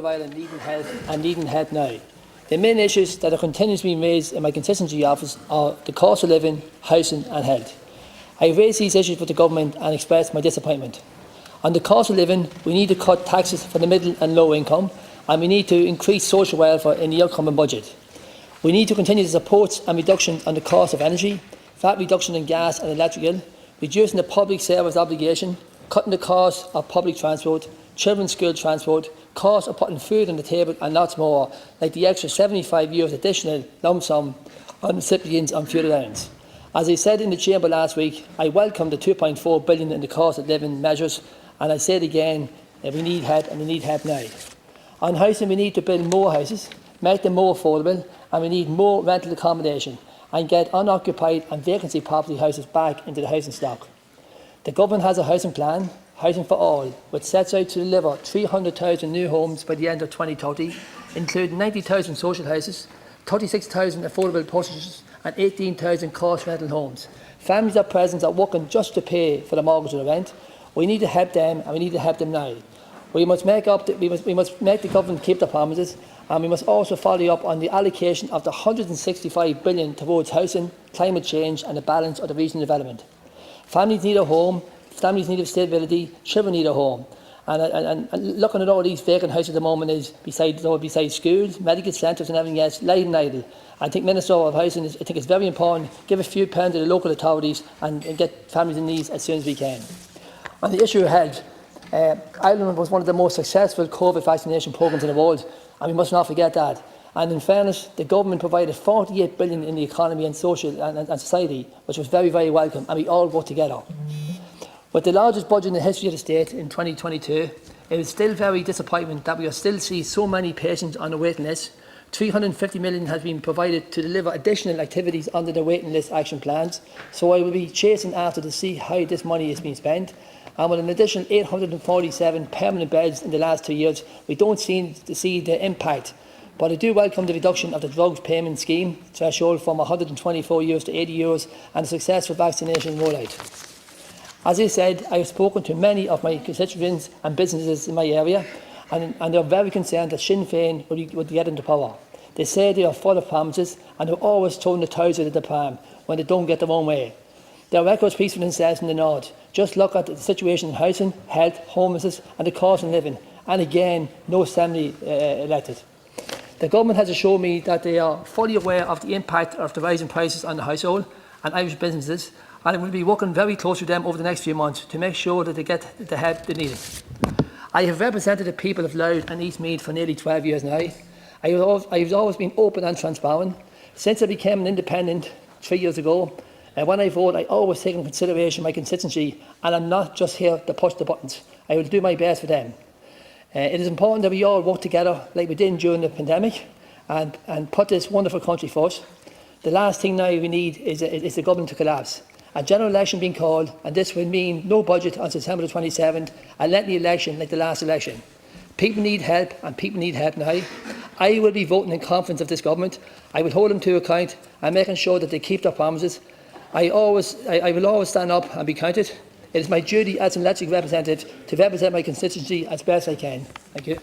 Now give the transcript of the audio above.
of Ireland needing help now. The main issues that are continuously being raised in my constituency office are the cost of living, housing and health. I raised these issues with the government and expressed my disappointment. On the cost of living, we need to cut taxes for the middle and low income, and we need to increase social welfare in the upcoming budget. We need to continue the supports and reductions on the cost of energy, VAT reduction in gas and electrical, reducing the public service obligation, cutting the cost of public transport, children's school transport, cost of putting food on the table and lots more, like the extra €75 additional lump sum on recipients on fuel allowance. As I said in the Chamber last week, I welcome the €2.4 billion in the cost of living measures, and I say it again, we need help and we need help now. On housing, we need to build more houses, make them more affordable, and we need more rental accommodation and get unoccupied and vacancy property houses back into the housing stock. The government has a housing plan, Housing for All, which sets out to deliver 300,000 new homes by the end of 2030, including 90,000 social houses, 36,000 affordable purchases and 18,000 cost rental homes. Families at present are working just to pay for the mortgage or the rent. We need to help them, and we need to help them now. We must make the government keep their promises, and we must also follow up on the allocation of the €165 billion towards housing, climate change and the balance of the regional development. Families need a home, families need stability, children need a home. And looking at all these vacant houses at the moment is, besides schools, medical centres and everything else, lying and idle. I think Minister of Housing, I think it's very important, give a few pounds to the local authorities and get families in need as soon as we can. On the issue of health, Ireland was one of the most successful COVID vaccination programmes in the world, and we must not forget that. And in fairness, the government provided €48 billion in the economy and social and society, which was very, very welcome, and we all worked together. With the largest budget in the history of the state in 2022, it is still very disappointing that we are still seeing so many patients on the waiting list. €350 million has been provided to deliver additional activities under the waiting list action plans, so I will be chasing after to see how this money is being spent. And with an additional 847 permanent beds in the last 2 years, we don't seem to see the impact. But I do welcome the reduction of the drugs payment scheme threshold from €124 to €80 and the successful vaccination rollout. As I said, I have spoken to many of my constituents and businesses in my area, and they are very concerned that Sinn Féin would get into power. They say they are full of promises and they're always throwing the towels out of the pram when they don't get their own way. There are records speak for themselves in the north. Just look at the situation in housing, health, homelessness and the cost of living. And again, no assembly elected. The government has assured me that they are fully aware of the impact of the rising prices on the household and Irish businesses, and I will be working very closely with them over the next few months to make sure that they get the help they need. I have represented the people of Louth and East Meath for nearly 12 years now. I have always been open and transparent. Since I became an independent 3 years ago, when I vote, I always take into consideration my constituency, and I'm not just here to push the buttons. I will do my best for them. It is important that we all work together like we did during the pandemic and put this wonderful country first. The last thing now we need is the government to collapse. A general election being called, and this will mean no budget on September the 27th, a lengthy election like the last election. People need help, and people need help now. I will be voting in confidence of this government. I will hold them to account and making sure that they keep their promises. I will always stand up and be counted. It is my duty as an elected representative to represent my constituency as best I can. Thank you.